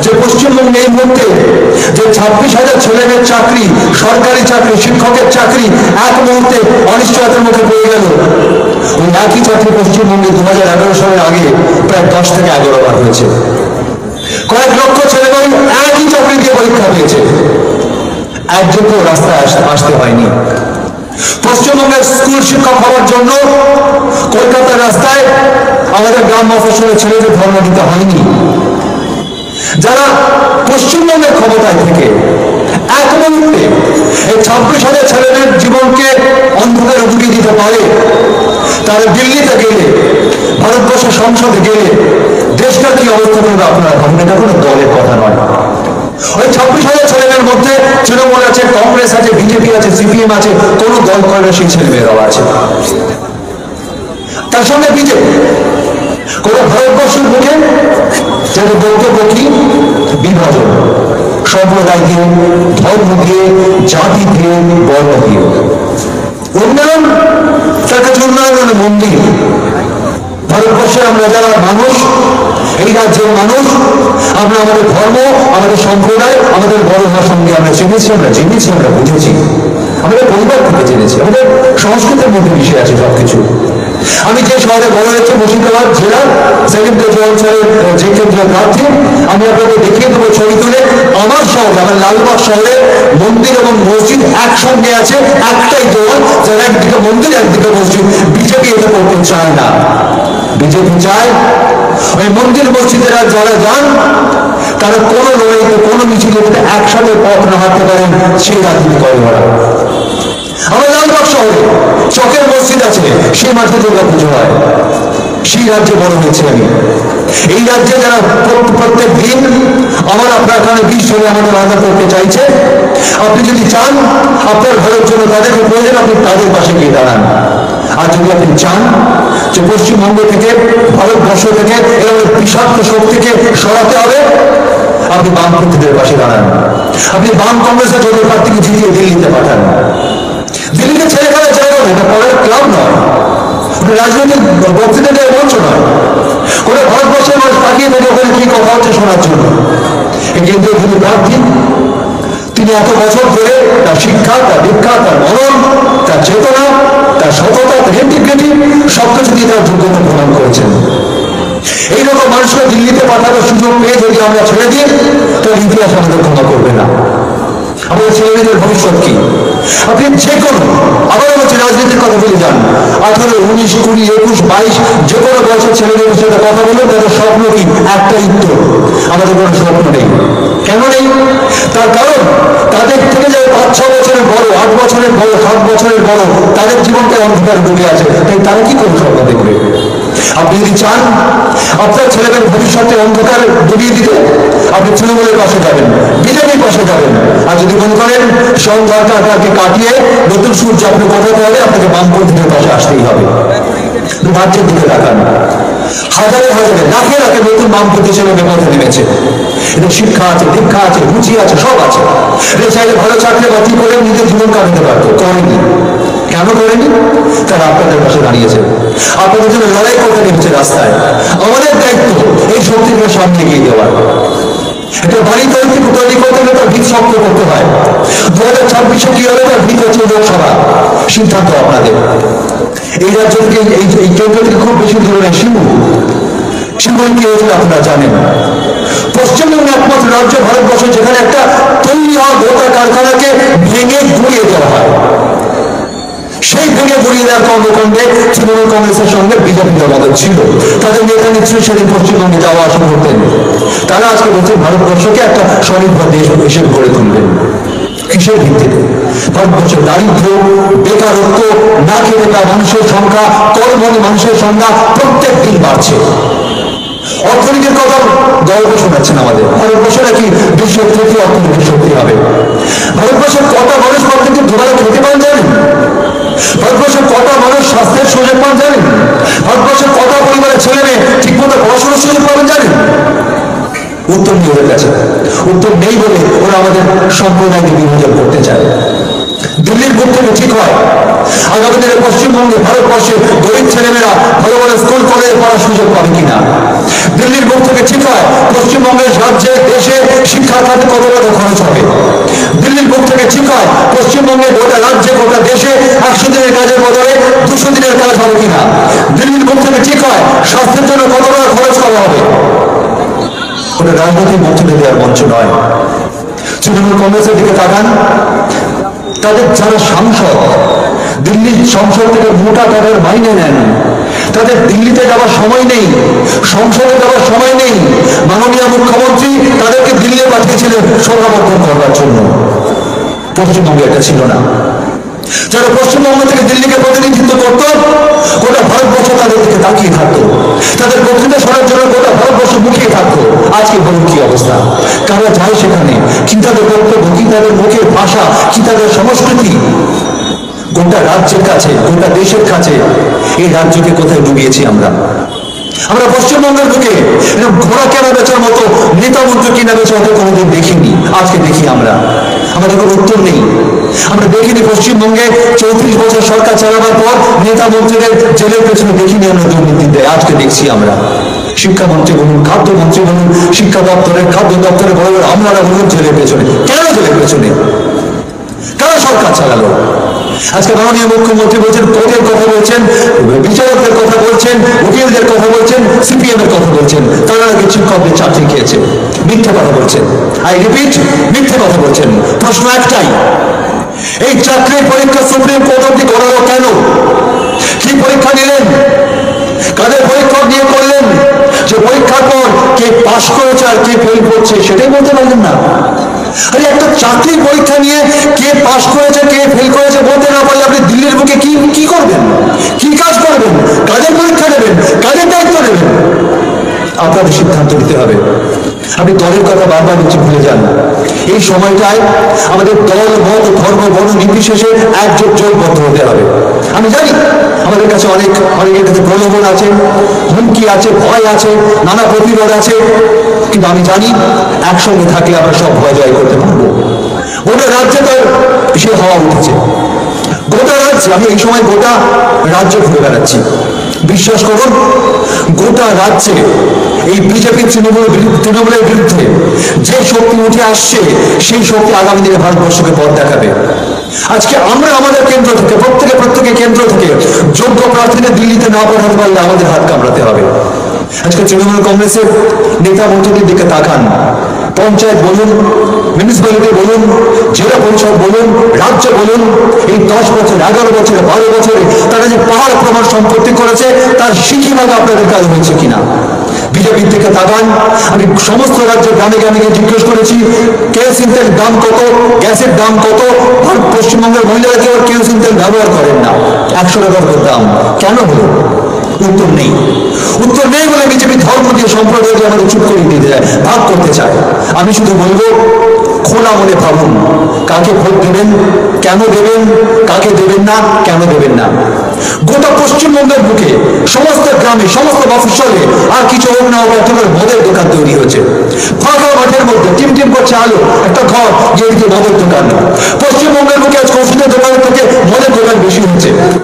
যে পশ্চিমবঙ্গে এই মুহূর্তে যে 26,000 ছেলেমেয়ের চাকরি, সরকারি চাকরি, শিক্ষকের চাকরি এক মুহূর্তে অনিশ্চয়তার মুখে পড়ে গেল, ওই একই চাকরি পশ্চিমবঙ্গে 2011 সালের আগে প্রায় 10 থেকে 11 বার হয়েছে। কয়েক লক্ষ ছেলেমেয়ে একই চাকরি দিয়ে পরীক্ষা পেয়েছে, একজনকেও রাস্তায় আসতে হয়নি। পশ্চিমবঙ্গের স্কুল শিক্ষক হওয়ার জন্য কলকাতার রাস্তায় আমাদের গ্রাম মফস্বলের ছেলেদের ধর্ম দিতে হয়নি। যারা পশ্চিমবঙ্গের ক্ষমতায় থেকে এক মুহূর্তে এই 26,000 ছেলেদের জীবনকে অন্ধকারে ঢুকিয়ে দিতে পারে, তারা দিল্লিতে গেলে, ভারতবর্ষের সংসদে গেলে দেশটা কি অবস্থা করবে আপনারা ভাবুন। এটা কোনো দলের কথা নয়। ওই 26,000 ছেলেমেয়ের মধ্যে তৃণমূল আছে, কংগ্রেস আছে, বিজেপি আছে, সিপিএম আছে, কোনো দল করে না, সেই ছেলেমেয়েরাও আছে। তার সঙ্গে বিজেপি কোন ভারতবর্ষের বুকে যাদের বক্তব্য কি বিভাজন, সম্প্রদায় দিয়ে, ধর্ম দিয়ে, জাতি দিয়ে, বর্ণ দিয়ে উন্নয়ন, তার কাছে উন্নয়ন মানে মন্দির। ভারতবর্ষে আমরা যারা মানুষ, এই রাজ্যের মানুষ, আমরা আমাদের ধর্ম, আমাদের সম্প্রদায়, আমাদের বড় ভাষার সঙ্গে আমরা জেনেছি, আমরা বুঝেছি, আমাদের পরিবার থেকে জেনেছি, আমাদের সংস্কৃতির মধ্যে মিশে আছে সবকিছু। আমি যে শহরে বড় হয়েছে, মুর্শিদাবাদ জেলা সেকেন্ড অঞ্চলের যে কেন্দ্রীয় প্রার্থী, আমি আপনাদের দেখিয়ে দেবো ছবি তুলে। আমার শহরে, আমার লালবাগ শহরে মন্দির এবং মসজিদ একসঙ্গে আছে, একটাই দল, যারা একদিকে মন্দির একদিকে মসজিদ। বিজেপি এটা করতে চায় না। বিজেপি চায় ওই মন্দির মসজিদেরা যারা যান তারা কোনো লড়াইতে, কোনো মিছিলে একসাথে পথ না হাঁটতে পারেন, সেই রাজনীতি করে ওরা। আমার লালবাগ শহরে চকের মসজিদ আছে, সেই মাঠে দুর্গা পুজো হয়। সেই রাজ্যে বড় হয়েছে আমি। এই রাজ্যে যারা প্রত্যেক দিন আমার আপনার এখানে 20 জনে আমাদের আলাদা করতে চাইছে, আপনি যদি চান আপনার ঘরের জন্য তাদেরকে প্রয়োজন, আপনি তাদের পাশে গিয়ে দাঁড়ান। আর যদি আপনি চান যে পশ্চিমবঙ্গ থেকে, ভারতবর্ষ থেকে এরকম বিষাক্ত শক্তিকে সরাতে হবে, আপনি বামপন্থীদের পাশে দাঁড়ান। আপনি বাম কংগ্রেসের জোটের প্রার্থীকে জিতিয়ে দিল্লিতে পাঠান। দিল্লিতে ছেড়ে খেলার জায়গা নয়, এটা পড়ার ক্লাব নয়, রাজনৈতিক বক্তৃতা দেওয়ার মঞ্চ নয়। কোনো ভারতবর্ষের মানুষ তাকিয়ে থাকে ওখানে কি কথা হচ্ছে শোনার জন্য। এই কেন্দ্রীয় যিনি প্রার্থী, তিনি এত বছর ধরে তার শিক্ষা, তার দীক্ষা, তার মনন, তার চেতনা, তার সততা, তার ইন্টিগ্রিটি সবকিছু দিয়ে তার যোগ্যতা প্রদান করেছেন। এইরকম মানুষকে দিল্লিতে পাঠানোর সুযোগ পেয়ে যদি আমরা ছেড়ে দিই, তাহলে ইতিহাস আমাদের ক্ষমা করবে না। আমাদের ছেলেমেয়েদের ভবিষ্যৎ কি? আপনি যে কোনো, আবার হচ্ছে রাজনীতির কথা বলে যান, 18, 19, 20, 21, 22 যে কোনো বয়সের ছেলেমেয়েদের সাথে কথা বলুন, তাদের স্বপ্ন কি? একটাই উত্তর, আমাদের কোনো স্বপ্ন নেই। কেন নেই? তার কারণ তাদের থেকে যারা 5-6 বছরের বড়, 8 বছরের বড়, 7 বছরের বড়, তাদের জীবনটা অন্ধকার ডুবে আছে, তাই তারা কি করে স্বপ্ন দেখবে? আপনি যদি চান আপনার ছেলেদের ভবিষ্যতে অন্ধকার ডুবিয়ে দিতে, আপনি তৃণমূলের পাশে যাবেন, বিজেপির পাশে যাবেন। আর যদি মনে করেন সংঘাতকে কাটিয়ে নতুন সূর্য আপনি কোথাতে হবে, আপনাকে বামপন্থীদের পাশে আসতেই হবে। রাজ্যের দিকে তাকান, হাজারে হাজারে লাখে লাখে নতুন বামপন্থী ছেলে পথে নেমেছে। এদের শিক্ষা আছে, দীক্ষা আছে, রুচি আছে, সব আছে। এদের চাইলে ভালো চাকরি বাতিল করে নিজের জীবন কাটাতে পারতো, করেনি। কেন করেনি? তারা আপনাদের পাশে দাঁড়িয়েছে, আপনাদের জন্য লড়াই করতে নেমেছে রাস্তায়। আমাদের দায়িত্ব এই শক্তিকে সামনে এগিয়ে দেওয়ার। এটা বাড়ি তৈরি করতে গেলে তার ভিত শক্ত করতে হয়। 2026-এ কি হবে তার ভিত হচ্ছে লোকসভা। সিদ্ধান্ত আপনাদের। এই রাজ্য থেকে, এই কেন্দ্র থেকে খুব বেশি দূরে নেই শিমুল কি হয়েছিল আপনারা জানেন। পশ্চিমবঙ্গ একমাত্র রাজ্য ভারতবর্ষ যেখানে একটা তৈরি হওয়া গোটা কারখানাকে ভেঙে গুঁড়িয়ে দেওয়া হয়। সেই ভেঙে গুঁড়িয়ে দেওয়ার কর্মকাণ্ডে তৃণমূল কংগ্রেসের সঙ্গে বিজেপি দলগত ছিল। তাদের নেতা নেত্রী সেদিন পশ্চিমবঙ্গে যাওয়া আসা করতেন। তারা আজকে বলছেন ভারতবর্ষকে একটা স্বনির্ভর দেশ হিসেবে গড়ে তুলবেন। কিসের ভিত্তিতে? ভারতবর্ষের দারিদ্র, বেকারত্ব, না খেয়ে থাকা মানুষের সংখ্যা, কর্মহীন মানুষের সংখ্যা প্রত্যেক দিন বাড়ছে। অর্থনীতির কথা গল্প শোনাচ্ছেন আমাদের। ভারতবর্ষ নাকি বিশ্বের 3য় অর্থনৈতিক শক্তি হবে। ভারতবর্ষের কটা মানুষ প্রত্যেকদিন দুবেলা খেতে পান জানেন? ভারতবর্ষের কটা মানুষ স্বাস্থ্যের সুযোগ পান জানেন? ভারতবর্ষের কটা পরিবারের ছেলে মেয়ে ঠিকমতো পড়াশোনার সুযোগ পাবেন জানেন? উত্তর নেই ওদের কাছে। উত্তর নেই বলে ওরা আমাদের সম্প্রদায়কে বিভাজন করতে চায়। দিল্লির বুক থেকে ঠিক হয় আগামী দিনে পশ্চিমবঙ্গে ভারতবর্ষের গরিব ছেলেমেয়েরা ভালো ভালো স্কুল কলেজে পড়ার সুযোগ পাবে কিনা। দিল্লির বুক থেকে ঠিক হয় পশ্চিমবঙ্গের রাজ্যে দেশে শিক্ষা খাতে কত টাকা খরচ হবে। দিল্লির বুক থেকে ঠিক হয় পশ্চিমবঙ্গে গোটা রাজ্যে গোটা দেশে 100 দিনের কাজের বদলে 200 দিনের কাজ হবে কিনা। দিল্লির বুক থেকে ঠিক হয় স্বাস্থ্যের জন্য কত টাকা খরচ করা হবে। ওটা রাজনৈতিক মন্ত্রীদের দেওয়ার মঞ্চ নয়। তৃণমূল কংগ্রেসের দিকে তাকান, তাদের যারা সাংসদ দিল্লির সংসদ থেকে মোটা টাকার মাইনে নেন, তাদের দিল্লিতে যাওয়ার সময় নেই, সংসদে যাওয়ার সময় নেই। মাননীয় মুখ্যমন্ত্রী তাদেরকে দিল্লি পাঠিয়েছিলেন সভাবর্ধন করবার জন্য। পশ্চিমবঙ্গে এটা ছিল না। যারা পশ্চিমবঙ্গ থেকে দিল্লিকে প্রতিনিধিত্ব করত গোটা ভারতবর্ষ তাদের দিকে তাকিয়ে থাকতো, তাদের বক্তৃতা শোনার জন্য গোটা ভারতবর্ষ মুখিয়ে থাকতো। আজকে বলুন কি অবস্থা, কারা যায় সেখানে, কি তাদের বক্তব্য, কি তাদের মুখের ভাষা, কি তাদের সংস্কৃতি। গোটা রাজ্যের কাছে গোটা দেশের কাছে এই রাজ্যকে কোথায় ডুবিয়েছি আমরা। আমরা পশ্চিমবঙ্গের বুকে ঘোড়া কেনা বেচার মতো নেতা মন্ত্রী কিনা বেচা হতে কোনোদিন দেখিনি, আজকে দেখি আমরা। আমাদের কোনো উত্তর নেই। আমরা দেখিনি পশ্চিমবঙ্গে 34 বছর সরকার চালাবার পর নেতা মন্ত্রীদের জেলের পেছনে দেখিনি আমরা দুর্নীতি দেয়, আজকে দেখছি আমরা। শিক্ষামন্ত্রী বলুন, খাদ্যমন্ত্রী বলুন, শিক্ষা দপ্তরের খাদ্য দপ্তরে বলুন, আমরা বলুন জেলের পেছনে। কেন জেলের পেছনে? কারা সরকার চালালো? আজকে মাননীয় মুখ্যমন্ত্রী বলছেন, কোর্টের কথা বলছেন, বিচারকদের কথা বলছেন, উকিলদের কথা বলছেন, সিপিএম এর কথা বলছেন। তারা নাকি শিক্ষকদের চাকরি খেয়েছে। মিথ্যে কথা বলছেন। আই রিপিট, মিথ্যে কথা বলছেন। প্রশ্ন একটাই, এই চাকরির পরীক্ষা সুপ্রিম কোর্ট অব্দি করালো কেন? কি পরীক্ষা নিলেন? কাদের পরীক্ষা নিয়ে করলেন? যে পরীক্ষার পর কে পাশ করেছে আর কে ফেল করছে সেটাই বলতে পারলেন না। আরে একটা চাকরির পরীক্ষা নিয়ে কে পাশ করেছে কে ফেল করেছে বলতে না পারলে আপনি দিল্লির বুকে কি করবেন, কি কাজ করবেন, কাদের পরীক্ষা নেবেন, কাদের দায়িত্ব নেবেন? আপনাদের সিদ্ধান্ত নিতে হবে। আপনি দলের কথা বারবার নিচে ভুলে যান। এই সময়টায় আমাদের দল মত ধর্ম বর্ণ নির্বিশেষে জোটবদ্ধ হতে হবে। আমি জানি আমাদের কাছে অনেকের কাছে প্রলোভন আছে, হুমকি আছে, ভয় আছে, নানা প্রতিরোধ আছে, কিন্তু আমি জানি একসঙ্গে থাকলে আমরা সব ভয় জয় করতে পারবো। গোটা রাজ্যে তো সে হওয়া উঠেছে। গোটা রাজ্যে আমি এই সময় গোটা রাজ্য ঘুরে বেড়াচ্ছি। বিশ্বাস করুন, গোটা রাজ্যে এই বিজেপি তৃণমূলের বিরুদ্ধে যে শক্তি উঠে আসছে সেই শক্তি আগামী দিনে ভারতবর্ষকে পথ দেখাবে। আজকে আমরা আমাদের কেন্দ্র থেকে প্রত্যেকে কেন্দ্র থেকে যোগ্য প্রার্থীদের দিল্লিতে না পাঠাতে পারলে আমাদের হাত কামড়াতে হবে। আজকে তৃণমূল কংগ্রেসের নেতা মন্ত্রীদের দিকে তাকান। পঞ্চায়েত বলুন, মিউনিসিপ্যালিটি বলুন, জেলা পরিষদ বলুন, রাজ্য বলুন, এই 10 বছর 11 বছরে 12 বছরে তারা যে পাহাড় প্রমাণ সম্পত্তি করেছে তার সিকিভাগ আপনাদের কাজ হয়েছে কিনা। বিজেপির দিকে তাকান। আমি সমস্ত রাজ্যের গ্রামে গ্রামে জিজ্ঞেস করেছি কেরোসিন তেল দাম কত, গ্যাসের দাম কত। পশ্চিমবঙ্গের মহিলারা কেউ কেরোসিন তেল ব্যবহার করেন না, 100 টাকার দাম। কেন হলো? উত্তর নেই। উত্তর নেই বলে বিজেপি ধর্ম দিয়ে সম্প্রদায় দিয়ে আমাদের চুপ করে দিতে চায়, ভাগ করতে চায়। আমি শুধু বলবো, খোলা মনে ভাবুন কাকে ভোট দেবেন, কেন দেবেন, কাকে দেবেন না, কেন দেবেন না। গোটা পশ্চিমবঙ্গের বুকে সমস্ত গ্রামে সমস্ত মফস্বলে আর কিছু হোক না হোক একটা মদের দোকান তৈরি হয়েছে। ফাঁকা মাঠের মধ্যে টিম করছে আলো, একটা ঘর যে মদের দোকান। পশ্চিমবঙ্গের বুকে আজ ওষুধের দোকানের থেকে মদের দোকান বেশি হচ্ছে।